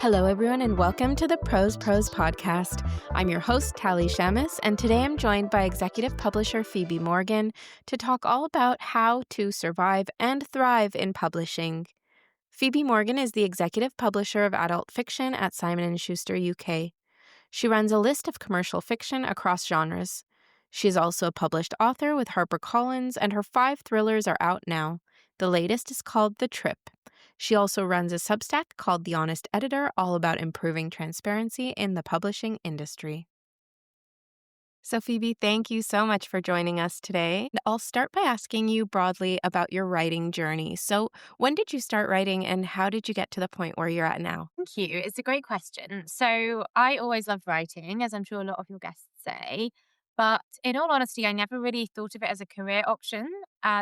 Hello, everyone, and welcome to the Prose podcast. I'm your host, Tally Shamus, and today I'm joined by executive publisher Phoebe Morgan to talk all about how to survive and thrive in publishing. Phoebe Morgan is the executive publisher of adult fiction at Simon Schuster UK. She runs a list of commercial fiction across genres. She is also a published author with HarperCollins, and her 5 thrillers are out now. The latest is called The Trip. She also runs a Substack called The Honest Editor, all about improving transparency in the publishing industry. So, Phoebe, thank you so much for joining us today. I'll start by asking you broadly about your writing journey. So, when did you start writing, and how did you get to the point where you're at now? Thank you. It's a great question. So I always loved writing, as I'm sure a lot of your guests say. But in all honesty, I never really thought of it as a career option.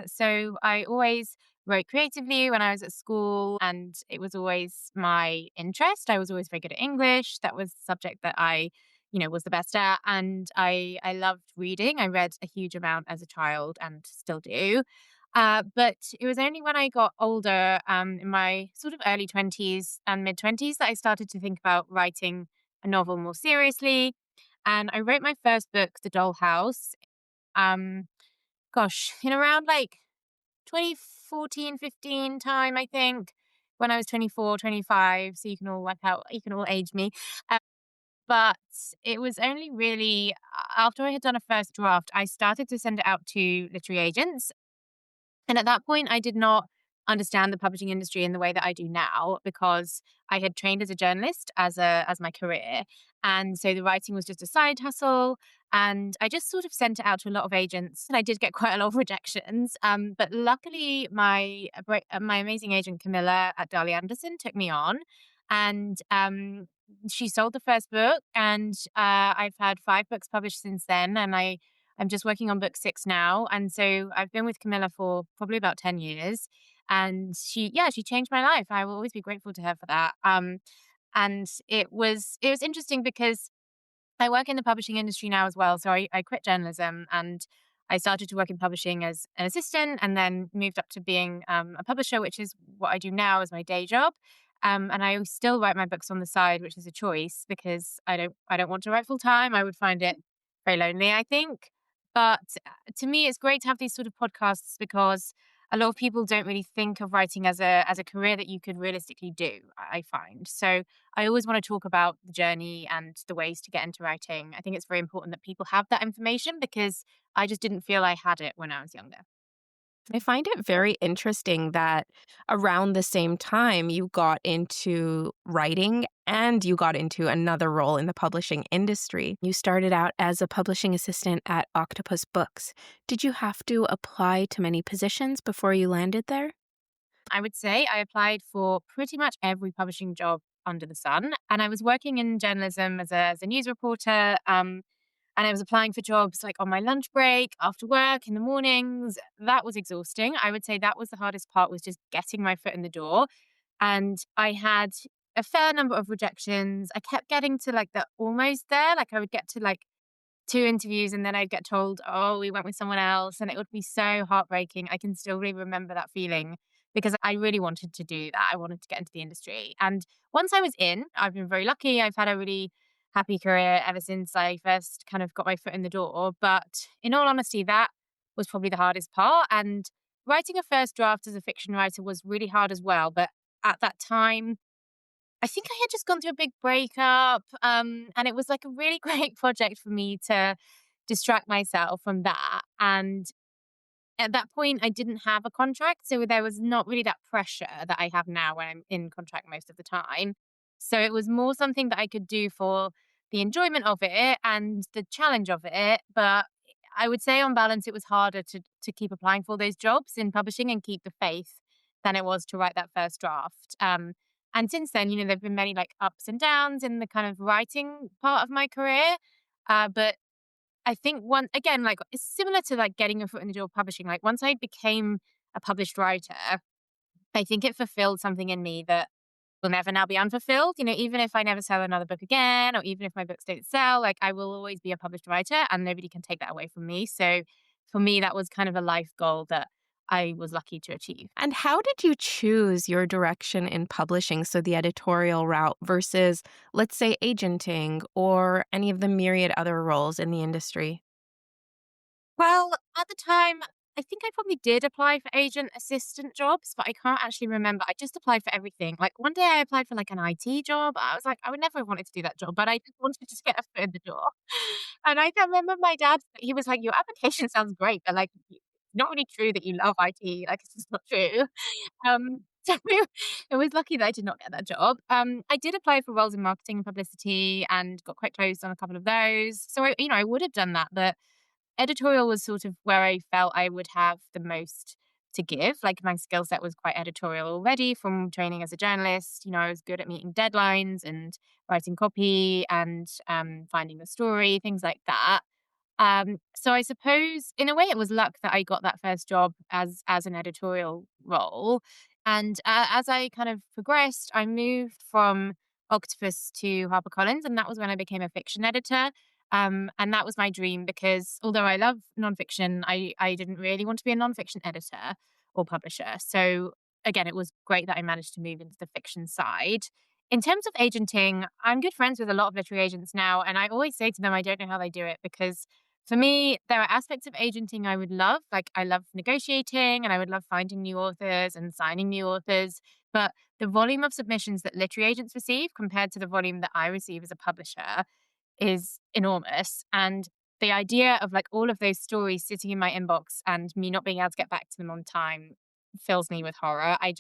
So I always wrote creatively when I was at school, and it was always my interest. I was always very good at English. That was the subject that I was the best at. And I loved reading. I read a huge amount as a child and still do. But it was only when I got older, in my sort of early 20s and mid 20s, that I started to think about writing a novel more seriously. And I wrote my first book, The Doll House, um, in around like 2014, 15 time, I think, when I was 24, 25. So you can all work out, you can all age me. Uh, but it was only really after I had done a first draft, I started to send it out to literary agents. And at that point, I did not understand the publishing industry in the way that I do now, because I had trained as a journalist as my career. And so the writing was just a side hustle. And I just sort of sent it out to a lot of agents. And I did get quite a lot of rejections. But luckily, my amazing agent, Camilla at Darley Anderson, took me on. And she sold the first book. And I've had 5 books published since then. And I'm just working on book 6 now. And so I've been with Camilla for probably about 10 years. And she changed my life. I will always be grateful to her for that. And it was interesting because I work in the publishing industry now as well. So I quit journalism and I started to work in publishing as an assistant, and then moved up to being a publisher, which is what I do now as my day job. And I still write my books on the side, which is a choice because I don't want to write full time. I would find it very lonely, I think. But to me, it's great to have these sort of podcasts because a lot of people don't really think of writing as a career that you could realistically do, I find. So I always want to talk about the journey and the ways to get into writing. I think it's very important that people have that information because I just didn't feel I had it when I was younger. I find it very interesting that around the same time you got into writing and you got into another role in the publishing industry. You started out as a publishing assistant at Octopus Books. Did you have to apply to many positions before you landed there? I would say I applied for pretty much every publishing job under the sun. And I was working in journalism as a news reporter. And I was applying for jobs like on my lunch break, after work, in the mornings. That was exhausting. I would say that was the hardest part, was just getting my foot in the door. And I had a fair number of rejections. I kept getting to like the almost there. Like I would get to like 2 interviews and then I'd get told, oh, we went with someone else. And it would be so heartbreaking. I can still really remember that feeling because I really wanted to do that. I wanted to get into the industry. And once I was in, I've been very lucky. I've had a really happy career ever since I first kind of got my foot in the door. But in all honesty, that was probably the hardest part. And writing a first draft as a fiction writer was really hard as well. But at that time, I think I had just gone through a big breakup. And it was like a really great project for me to distract myself from that. And at that point, I didn't have a contract. So there was not really that pressure that I have now when I'm in contract most of the time. So it was more something that I could do for the enjoyment of it and the challenge of it. But I would say on balance, it was harder to keep applying for those jobs in publishing and keep the faith than it was to write that first draft. And since then, there have been many like ups and downs in the kind of writing part of my career. But I think again, like it's similar to like getting your foot in the door publishing. Like once I became a published writer, I think it fulfilled something in me that will never now be unfulfilled. Even if I never sell another book again, or even if my books don't sell, like I will always be a published writer and nobody can take that away from me. So for me, that was kind of a life goal that I was lucky to achieve. And how did you choose your direction in publishing, so the editorial route versus, let's say, agenting or any of the myriad other roles in the industry? Well, at the time, I think I probably did apply for agent assistant jobs, but I can't actually remember. I just applied for everything. Like one day I applied for like an IT job. I was like, I would never have wanted to do that job, but I just wanted to get a foot in the door. And I can remember my dad, he was like, your application sounds great, but like, it's not really true that you love IT. Like, it's just not true. So it was lucky that I did not get that job. I did apply for roles in marketing and publicity and got quite close on a couple of those. So I would have done that, but editorial was sort of where I felt I would have the most to give. Like my skill set was quite editorial already from training as a journalist. I was good at meeting deadlines and writing copy and finding the story, things like that. So I suppose in a way it was luck that I got that first job as an editorial role. And as I kind of progressed, I moved from Octopus to HarperCollins, and that was when I became a fiction editor. And that was my dream because although I love nonfiction, I didn't really want to be a nonfiction editor or publisher. So again, it was great that I managed to move into the fiction side. In terms of agenting, I'm good friends with a lot of literary agents now, and I always say to them, I don't know how they do it because for me, there are aspects of agenting I would love. Like I love negotiating and I would love finding new authors and signing new authors. But the volume of submissions that literary agents receive compared to the volume that I receive as a publisher is enormous. And the idea of like all of those stories sitting in my inbox and me not being able to get back to them on time fills me with horror. I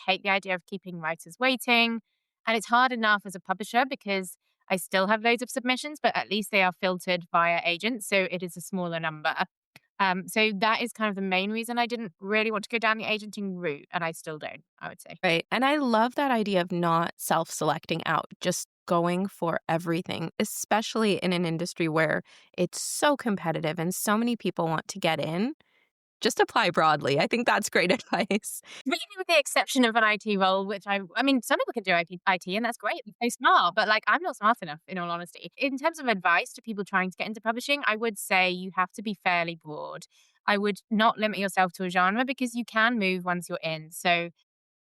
hate the idea of keeping writers waiting. And it's hard enough as a publisher because I still have loads of submissions, but at least they are filtered via agents. So it is a smaller number. So that is kind of the main reason I didn't really want to go down the agenting route. And I still don't, I would say. Right. And I love that idea of not self-selecting out, just going for everything, especially in an industry where it's so competitive and so many people want to get in. Just apply broadly. I think that's great advice. Really, with the exception of an IT role, which I mean, some people can do IT, and that's great. They're so smart, but like, I'm not smart enough, in all honesty. In terms of advice to people trying to get into publishing, I would say you have to be fairly broad. I would not limit yourself to a genre because you can move once you're in. So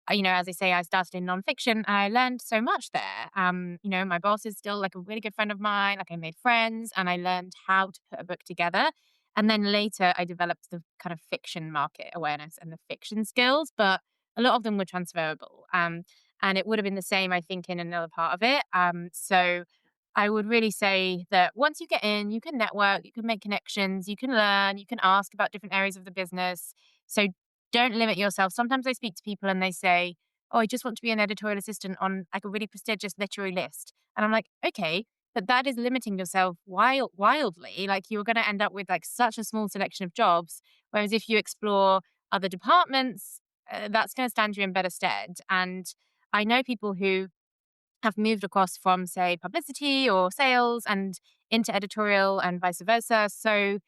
as I say, I started in nonfiction and I learned so much there. My boss is still like a really good friend of mine. Like I made friends and I learned how to put a book together. And then later I developed the kind of fiction market awareness and the fiction skills, but a lot of them were transferable. And it would have been the same, I think, in another part of it. So I would really say that once you get in, you can network, you can make connections, you can learn, you can ask about different areas of the business. So don't limit yourself. Sometimes I speak to people and they say, oh, I just want to be an editorial assistant on like a really prestigious literary list. And I'm like, okay, but that is limiting yourself wildly. Like you're going to end up with like such a small selection of jobs. Whereas if you explore other departments, that's going to stand you in better stead. And I know people who have moved across from, say, publicity or sales and into editorial and vice versa. So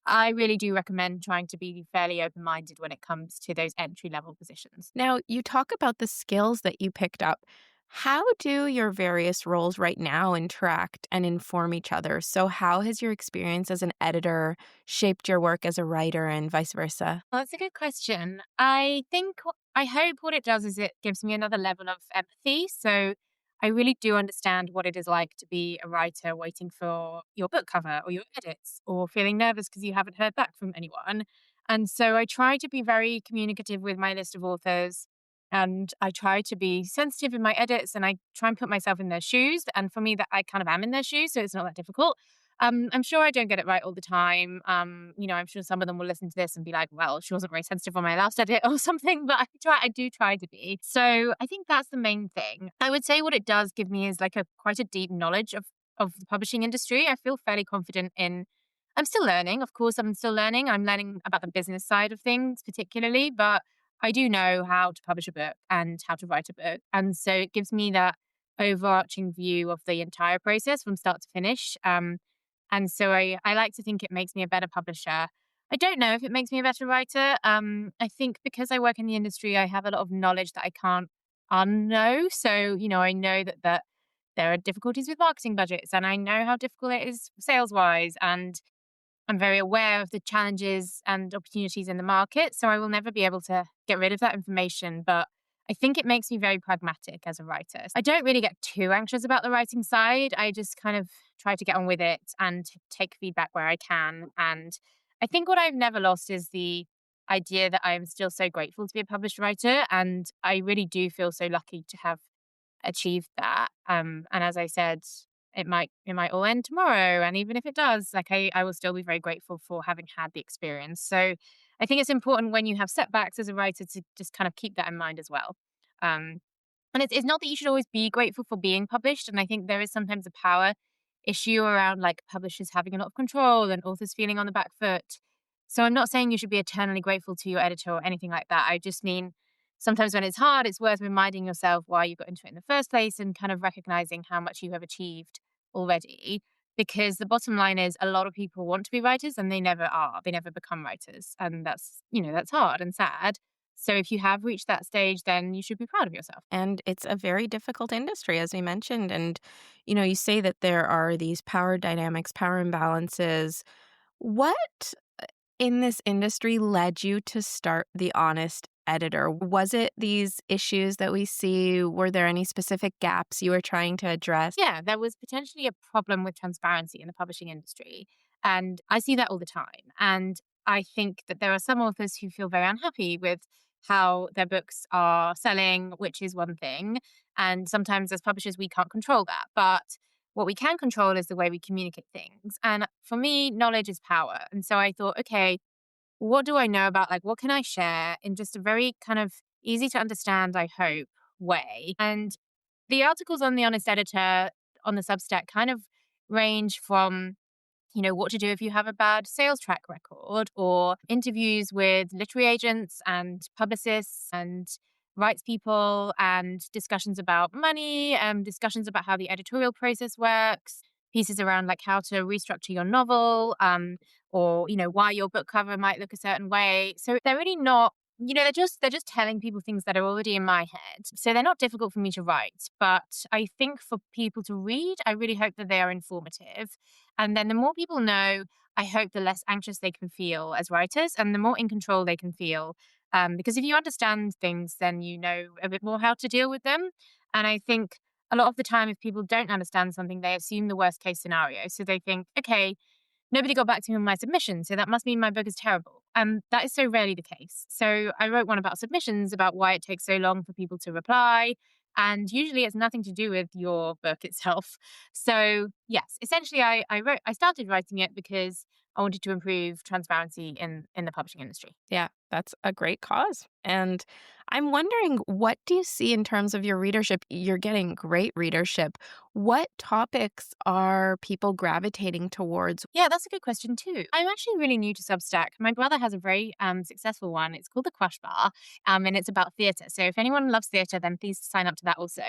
I really do recommend trying to be fairly open minded when it comes to those entry level positions. Now, you talk about the skills that you picked up. How do your various roles right now interact and inform each other? So, how has your experience as an editor shaped your work as a writer and vice versa? Well, that's a good question. I hope what it does is it gives me another level of empathy. So I really do understand what it is like to be a writer waiting for your book cover or your edits or feeling nervous because you haven't heard back from anyone. And so I try to be very communicative with my list of authors and I try to be sensitive in my edits and I try and put myself in their shoes. And for me, that I kind of am in their shoes, so it's not that difficult. I'm sure I don't get it right all the time. I'm sure some of them will listen to this and be like, well, she wasn't very sensitive on my last edit or something, but I do try to be. So I think that's the main thing. I would say what it does give me is like a quite a deep knowledge of the publishing industry. I feel fairly confident in I'm still learning. Of course, I'm still learning. I'm learning about the business side of things particularly, but I do know how to publish a book and how to write a book. And so it gives me that overarching view of the entire process from start to finish. And so I like to think it makes me a better publisher. I don't know if it makes me a better writer. I think because I work in the industry, I have a lot of knowledge that I can't unknow. So, I know that there are difficulties with marketing budgets and I know how difficult it is sales wise. And I'm very aware of the challenges and opportunities in the market. So I will never be able to get rid of that information. But I think it makes me very pragmatic as a writer. I don't really get too anxious about the writing side. I just kind of try to get on with it and take feedback where I can. And I think what I've never lost is the idea that I am still so grateful to be a published writer. And I really do feel so lucky to have achieved that. And as I said, it might all end tomorrow. And even if it does, like I will still be very grateful for having had the experience. So I think it's important when you have setbacks as a writer to just kind of keep that in mind as well. Um, and it's not that you should always be grateful for being published. And I think there is sometimes a power issue around like publishers having a lot of control and authors feeling on the back foot. So I'm not saying you should be eternally grateful to your editor or anything like that. I just mean sometimes when it's hard, it's worth reminding yourself why you got into it in the first place and kind of recognizing how much you have achieved already. Because the bottom line is a lot of people want to be writers and they never are. They never become writers. And that's hard and sad. So if you have reached that stage, then you should be proud of yourself. And it's a very difficult industry, as we mentioned. And, you say that there are these power dynamics, power imbalances. What in this industry led you to start The Honest Editor? Was it these issues that we see? Were there any specific gaps you were trying to address? Yeah, there was potentially a problem with transparency in the publishing industry. And I see that all the time. And I think that there are some authors who feel very unhappy with how their books are selling, which is one thing. And sometimes as publishers, we can't control that. But what we can control is the way we communicate things. And for me, knowledge is power. And so I thought, okay, what do I know about, like, what can I share in just a very kind of easy to understand, I hope, way? And the articles on The Honest Editor on the Substack kind of range from, what to do if you have a bad sales track record, or interviews with literary agents and publicists and rights people, and discussions about money, discussions about how the editorial process works, pieces around like how to restructure your novel, or why your book cover might look a certain way. So they're really not, they're just telling people things that are already in my head. So they're not difficult for me to write, but I think for people to read, I really hope that they are informative. And then the more people know, I hope the less anxious they can feel as writers and the more in control they can feel. Because if you understand things, then you know a bit more how to deal with them. And I think a lot of the time, if people don't understand something, they assume the worst case scenario. So they think, okay, nobody got back to me on my submission, so that must mean my book is terrible. And that is so rarely the case. So I wrote one about submissions, about why it takes so long for people to reply. And usually it's nothing to do with your book itself. So yes, essentially I started writing it because I wanted to improve transparency in the publishing industry. Yeah, that's a great cause. And I'm wondering, what do you see in terms of your readership? You're getting great readership. What topics are people gravitating towards? Yeah, that's a good question too. I'm actually really new to Substack. My brother has a very successful one. It's called the Crush Bar, and it's about theatre. So if anyone loves theatre, then please sign up to that also.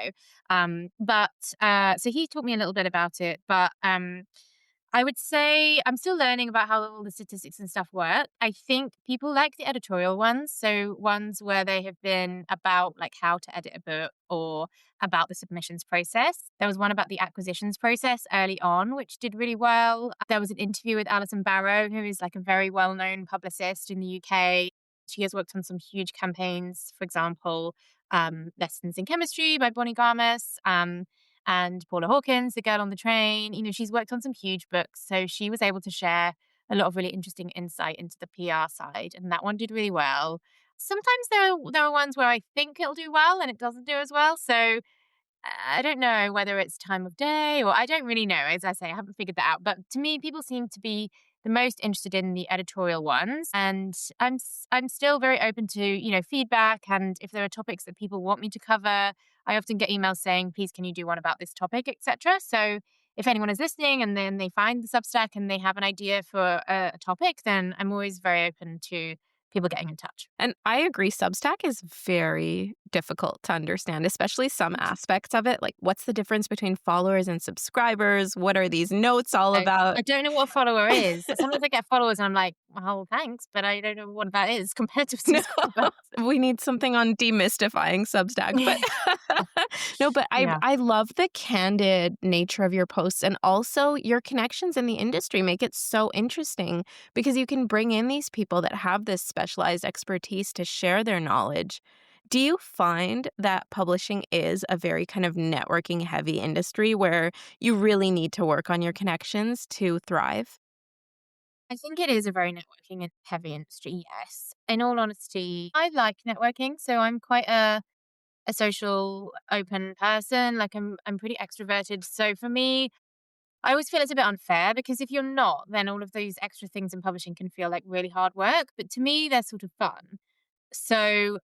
So he taught me a little bit about it, but I would say I'm still learning about how all the statistics and stuff work. I think people like the editorial ones. So ones where they have been about like how to edit a book or about the submissions process. There was one about the acquisitions process early on, which did really well. There was an interview with Alison Barrow, who is like a very well-known publicist in the UK. She has worked on some huge campaigns, for example, Lessons in Chemistry by Bonnie Garmus. And Paula Hawkins, The Girl on the Train. She's worked on some huge books, so she was able to share a lot of really interesting insight into the PR side, and that one did really well. Sometimes there are ones where I think it'll do well and it doesn't do as well, so I don't know whether it's time of day, or I don't really know. As I say, I haven't figured that out. But to me, people seem to be the most interested in the editorial ones, and I'm still very open to feedback. And if there are topics that people want me to cover, I often get emails saying, "Please, can you do one about this topic, etc." So if anyone is listening and then they find the Substack and they have an idea for a topic, then I'm always very open to people getting in touch. And I agree, Substack is very difficult to understand, especially some aspects of it. Like, what's the difference between followers and subscribers? What are these notes all about? I don't know what a follower is. Sometimes I get followers and I'm like, well, thanks, but I don't know what that is compared to a No, subscriber. we need something on demystifying Substack. But no, but I Yeah. I love the candid nature of your posts, and also your connections in the industry make it so interesting because you can bring in these people that have this specialized expertise to share their knowledge. Do you find that publishing is a very kind of networking heavy industry where you really need to work on your connections to thrive? I think it is a very networking and heavy industry, yes. In all honesty, I like networking. So I'm quite a social, open person. Like I'm pretty extroverted. So for me, I always feel it's a bit unfair because if you're not, then all of those extra things in publishing can feel like really hard work. But to me, they're sort of fun. So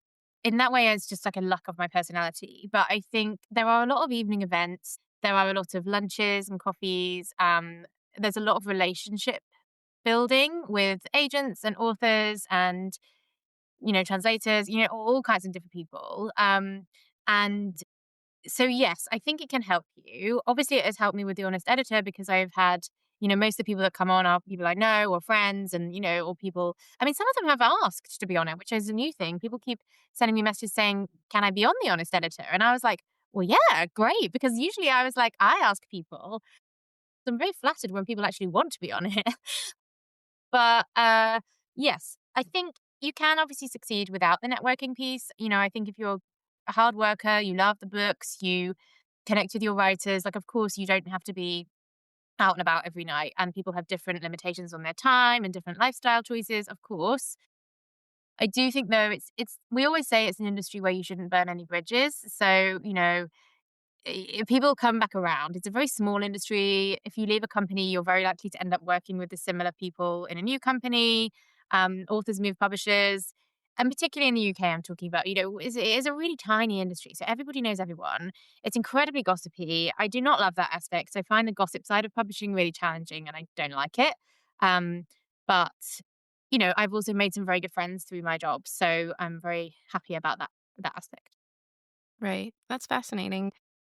in that way, it's just like a luck of my personality. But I think there are a lot of evening events. There are a lot of lunches and coffees. There's a lot of relationship building with agents and authors and translators, all kinds of different people. And so yes, I think it can help you. Obviously, it has helped me with the honest editor because I've had, most of the people that come on are people I know or friends and, or people. I mean, some of them have asked to be on it, which is a new thing. People keep sending me messages saying, "Can I be on the honest editor?" And I was like, "Well, yeah, great." Because usually I was like, I ask people. So I'm very flattered when people actually want to be on it. But yes, I think you can obviously succeed without the networking piece. I think if you're a hard worker, you love the books, you connect with your writers, like, of course, you don't have to be out and about every night. And people have different limitations on their time and different lifestyle choices, of course. I do think though we always say it's an industry where you shouldn't burn any bridges. So, people come back around. It's a very small industry. If you leave a company, you're very likely to end up working with the similar people in a new company. Authors move publishers. And particularly in the UK, I'm talking about, it is a really tiny industry. So everybody knows everyone. It's incredibly gossipy. I do not love that aspect. I find the gossip side of publishing really challenging and I don't like it. Um, but, I've also made some very good friends through my job. So I'm very happy about that aspect. Right. That's fascinating.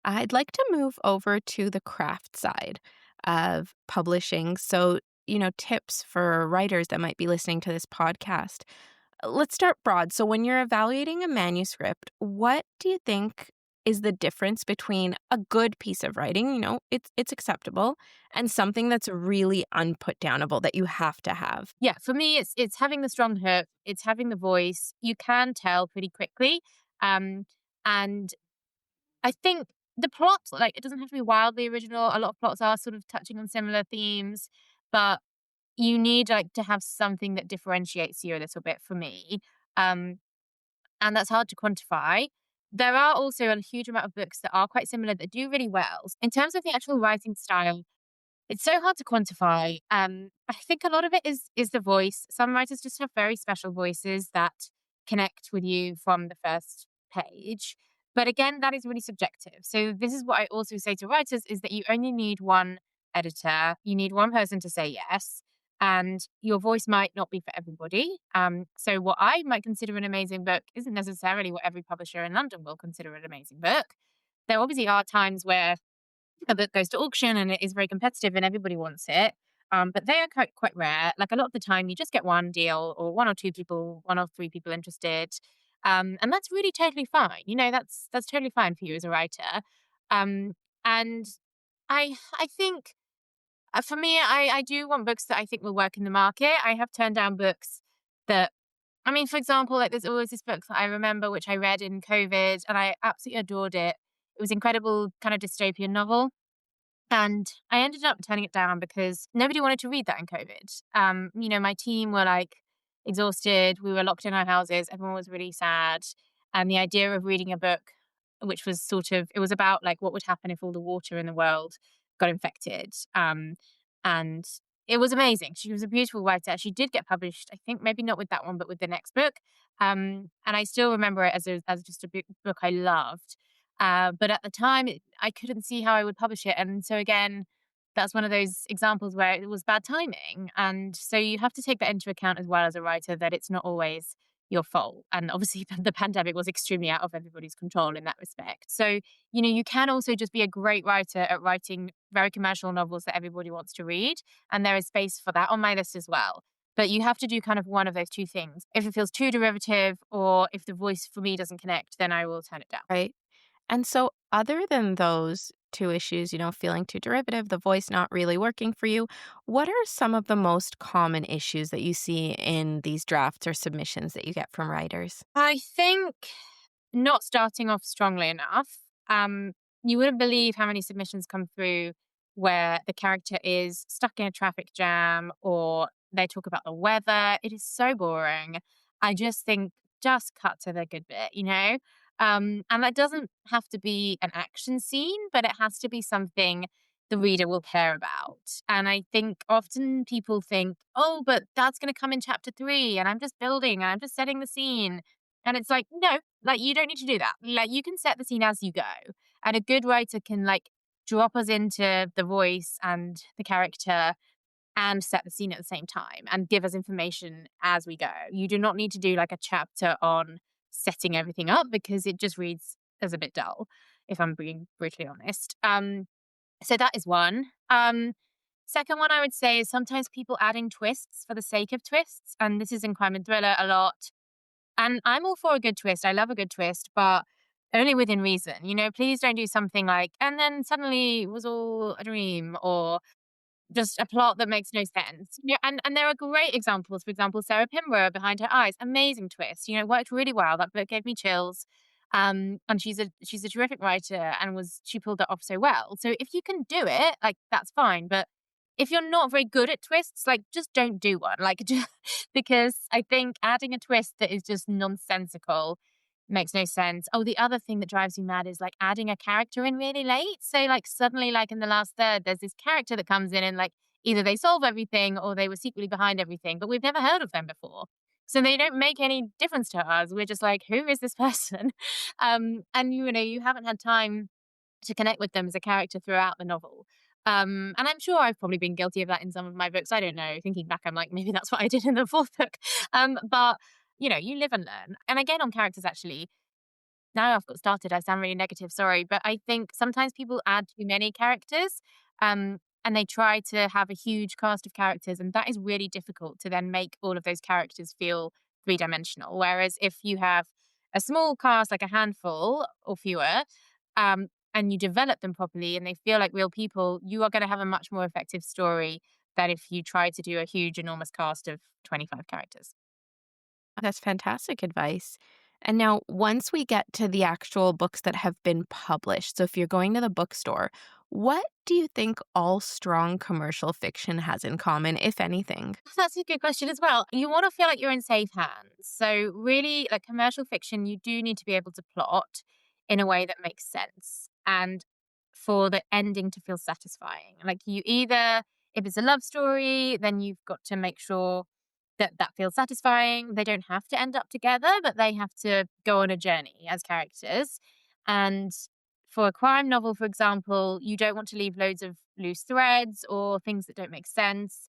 I'd like to move over to the craft side of publishing. So, tips for writers that might be listening to this podcast. Let's start broad. So, when you're evaluating a manuscript, what do you think is the difference between a good piece of writing, it's acceptable, and something that's really unputdownable that you have to have? Yeah, for me, it's having the strong hook. It's having the voice. You can tell pretty quickly, um, and I think the plot, like, it doesn't have to be wildly original. A lot of plots are sort of touching on similar themes, but you need like to have something that differentiates you a little bit. For me, um, and that's hard to quantify. There are also a huge amount of books that are quite similar that do really well in terms of the actual writing style. It's so hard to quantify. I think a lot of it is the voice. Some writers just have very special voices that connect with you from the first page. But again, that is really subjective. So this is what I also say to writers is that you only need one editor. You need one person to say yes. And your voice might not be for everybody. So what I might consider an amazing book isn't necessarily what every publisher in London will consider an amazing book. There obviously are times where a book goes to auction and it is very competitive and everybody wants it. But they are quite rare. Like a lot of the time, you just get one deal or one or two people, one or three people interested, and that's really totally fine. That's totally fine for you as a writer. Um, and I think for me, I do want books that I think will work in the market. I have turned down books that, I mean, for example, like there's always this book that I remember which I read in COVID and I absolutely adored it. It was an incredible kind of dystopian novel and I ended up turning it down because nobody wanted to read that in COVID. My team were like exhausted. We were locked in our houses. Everyone was really sad. And the idea of reading a book, which was it was about like what would happen if all the water in the world got infected. And it was amazing. She was a beautiful writer. She did get published, I think maybe not with that one, but with the next book. And I still remember it as just a book I loved. But at the time, I couldn't see how I would publish it. And so again, that's one of those examples where it was bad timing. And so you have to take that into account as well as a writer, that it's not always your fault. And obviously, the pandemic was extremely out of everybody's control in that respect. So, you can also just be a great writer at writing very commercial novels that everybody wants to read. And there is space for that on my list as well. But you have to do kind of one of those two things. If it feels too derivative or if the voice for me doesn't connect, then I will turn it down. Right. And so, other than those two issues, feeling too derivative, the voice not really working for you, what are some of the most common issues that you see in these drafts or submissions that you get from writers? I think not starting off strongly enough. Um, you wouldn't believe how many submissions come through where the character is stuck in a traffic jam or they talk about the weather. It is so boring. I just think just cut to the good bit. And that doesn't have to be an action scene, but it has to be something the reader will care about. And I think often people think, oh, but that's going to come in chapter 3 and I'm just building and I'm just setting the scene. And it's like, no, like, you don't need to do that. Like, you can set the scene as you go. And a good writer can, like, drop us into the voice and the character and set the scene at the same time and give us information as we go. You do not need to do, like, a chapter on setting everything up because it just reads as a bit dull, if I'm being brutally honest. So that is one. Second one I would say is sometimes people adding twists for the sake of twists. And this is in crime and thriller a lot. And I'm all for a good twist. I love a good twist, but only within reason. Please don't do something like, and then suddenly it was all a dream, or just a plot that makes no sense. And there are great examples. For example, Sarah Pinborough, Behind Her Eyes, amazing twist. Worked really well. That book gave me chills. And she's a terrific writer, and she pulled it off so well. So if you can do it, like, that's fine. But if you're not very good at twists, like, just don't do one. Like, just, because I think adding a twist that is just nonsensical makes no sense. Oh, the other thing that drives me mad is, like, adding a character in really late. So, like, suddenly, like, in the last third, there's this character that comes in and, like, either they solve everything or they were secretly behind everything, but we've never heard of them before. So they don't make any difference to us. We're just like, who is this person? And you haven't had time to connect with them as a character throughout the novel. And I'm sure I've probably been guilty of that in some of my books. I don't know. Thinking back, I'm like, maybe that's what I did in the fourth book. But you live and learn. And again, on characters, actually, now I've got started, I sound really negative, sorry. But I think sometimes people add too many characters, and they try to have a huge cast of characters. And that is really difficult to then make all of those characters feel three-dimensional. Whereas if you have a small cast, like a handful or fewer, and you develop them properly and they feel like real people, you are going to have a much more effective story than if you try to do a huge, enormous cast of 25 characters. That's fantastic advice. And now, once we get to the actual books that have been published, so if you're going to the bookstore, what do you think all strong commercial fiction has in common, if anything? That's a good question as well. You want to feel like you're in safe hands. So, really, like commercial fiction, you do need to be able to plot in a way that makes sense and for the ending to feel satisfying. Like, if it's a love story, then you've got to make sure that feels satisfying. They don't have to end up together, but they have to go on a journey as characters. And for a crime novel, for example, you don't want to leave loads of loose threads or things that don't make sense.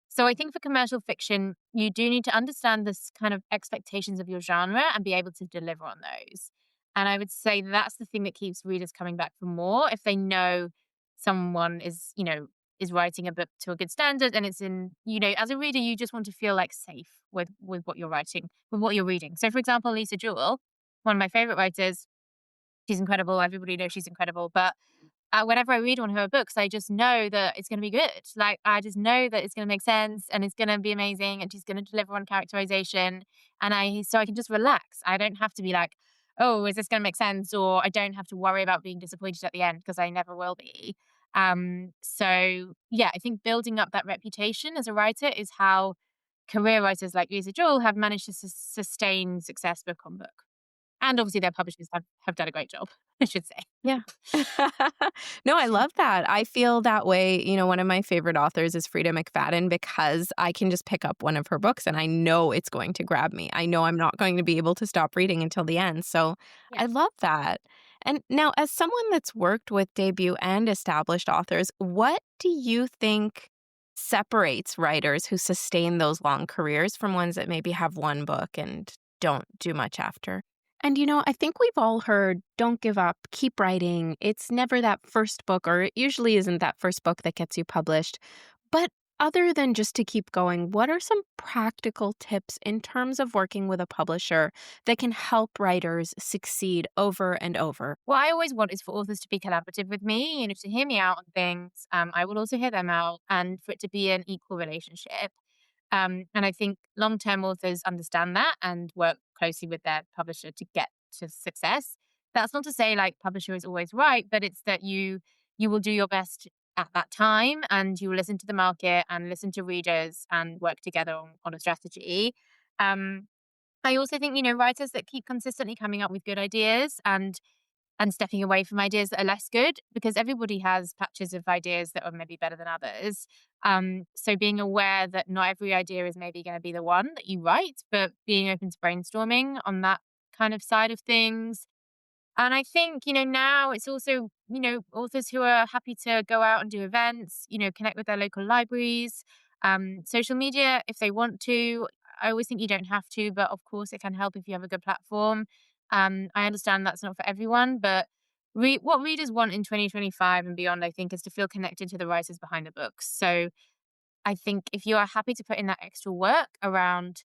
So I think for commercial fiction, you do need to understand this kind of expectations of your genre and be able to deliver on those. And I would say that's the thing that keeps readers coming back for more. If they know someone is writing a book to a good standard and it's in, as a reader, you just want to feel like safe with what you're writing, with what you're reading. So for example, Lisa Jewell, one of my favorite writers, she's incredible. Everybody knows she's incredible. But whenever I read one of her books, I just know that it's going to be good. Like, I just know that it's going to make sense and it's going to be amazing and she's going to deliver on characterization. So I can just relax. I don't have to be like, oh, is this going to make sense? Or I don't have to worry about being disappointed at the end because I never will be. So yeah, I think building up that reputation as a writer is how career writers like Lisa Jewell have managed to sustain success book on book. And obviously their publishers have done a great job, I should say. Yeah. No, I love that. I feel that way. One of my favorite authors is Frida McFadden because I can just pick up one of her books and I know it's going to grab me. I know I'm not going to be able to stop reading until the end. So Yeah. I love that. And now, as someone that's worked with debut and established authors, what do you think separates writers who sustain those long careers from ones that maybe have one book and don't do much after. And I think we've all heard, don't give up, keep writing. It's never that first book, or it usually isn't that first book that gets you published. But other than just to keep going, what are some practical tips in terms of working with a publisher that can help writers succeed over and over? What I always want is for authors to be collaborative with me, to hear me out on things. I will also hear them out, and for it to be an equal relationship. And I think long-term authors understand that and work closely with their publisher to get to success. That's not to say like publisher is always right, but it's that you will do your best at that time, and you will listen to the market and listen to readers and work together on a strategy. Um, I also think, writers that keep consistently coming up with good ideas and stepping away from ideas that are less good, because everybody has patches of ideas that are maybe better than others. So being aware that not every idea is maybe going to be the one that you write, but being open to brainstorming on that kind of side of things. And I think, now it's also, authors who are happy to go out and do events, connect with their local libraries, social media if they want to. I always think you don't have to, but of course it can help if you have a good platform. I understand that's not for everyone, but what readers want in 2025 and beyond, I think, is to feel connected to the writers behind the books. So I think if you are happy to put in that extra work around,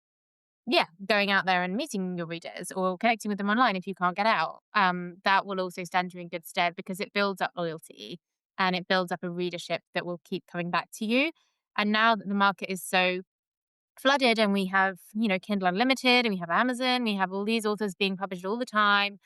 yeah, going out there and meeting your readers or connecting with them online if you can't get out, that will also stand you in good stead, because it builds up loyalty and it builds up a readership that will keep coming back to you. And now that the market is so flooded and we have, Kindle Unlimited, and we have Amazon, we have all these authors being published all the time,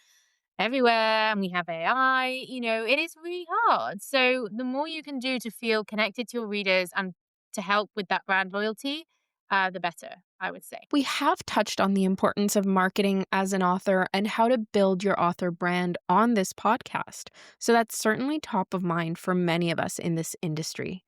everywhere, and we have AI, it is really hard. So the more you can do to feel connected to your readers and to help with that brand loyalty, the better, I would say. We have touched on the importance of marketing as an author and how to build your author brand on this podcast. So that's certainly top of mind for many of us in this industry.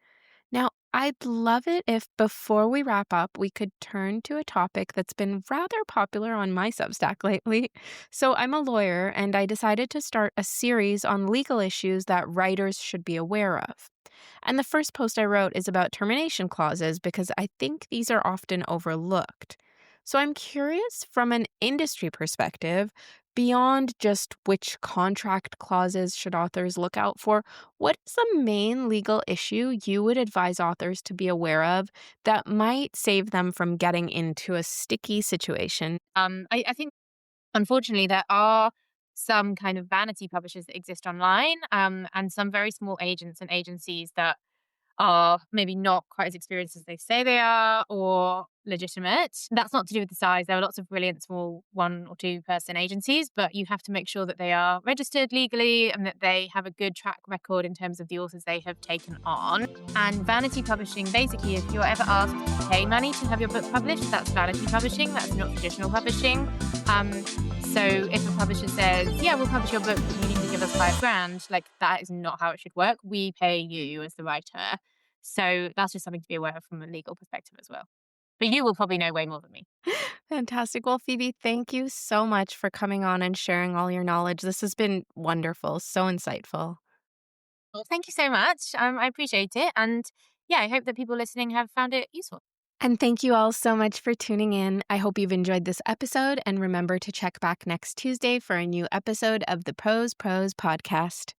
Now, I'd love it if before we wrap up, we could turn to a topic that's been rather popular on my Substack lately. So, I'm a lawyer, and I decided to start a series on legal issues that writers should be aware of. And the first post I wrote is about termination clauses because I think these are often overlooked. So, I'm curious from an industry perspective, beyond just which contract clauses should authors look out for, what is the main legal issue you would advise authors to be aware of that might save them from getting into a sticky situation? I think, unfortunately, there are some kind of vanity publishers that exist online, and some very small agents and agencies that are maybe not quite as experienced as they say they are or legitimate. That's not to do with the size. There are lots of brilliant small 1 or 2 person agencies, but you have to make sure that they are registered legally and that they have a good track record in terms of the authors they have taken on. And vanity publishing, basically, if you're ever asked to pay money to have your book published, that's vanity publishing. That's not traditional publishing. So if a publisher says, yeah, we'll publish your book, but you need to give us $5,000, like that is not how it should work. We pay you as the writer. So that's just something to be aware of from a legal perspective as well. But you will probably know way more than me. Fantastic. Well, Phoebe, thank you so much for coming on and sharing all your knowledge. This has been wonderful, so insightful. Well, thank you so much. I appreciate it. And yeah, I hope that people listening have found it useful. And thank you all so much for tuning in. I hope you've enjoyed this episode, and remember to check back next Tuesday for a new episode of the Pros podcast.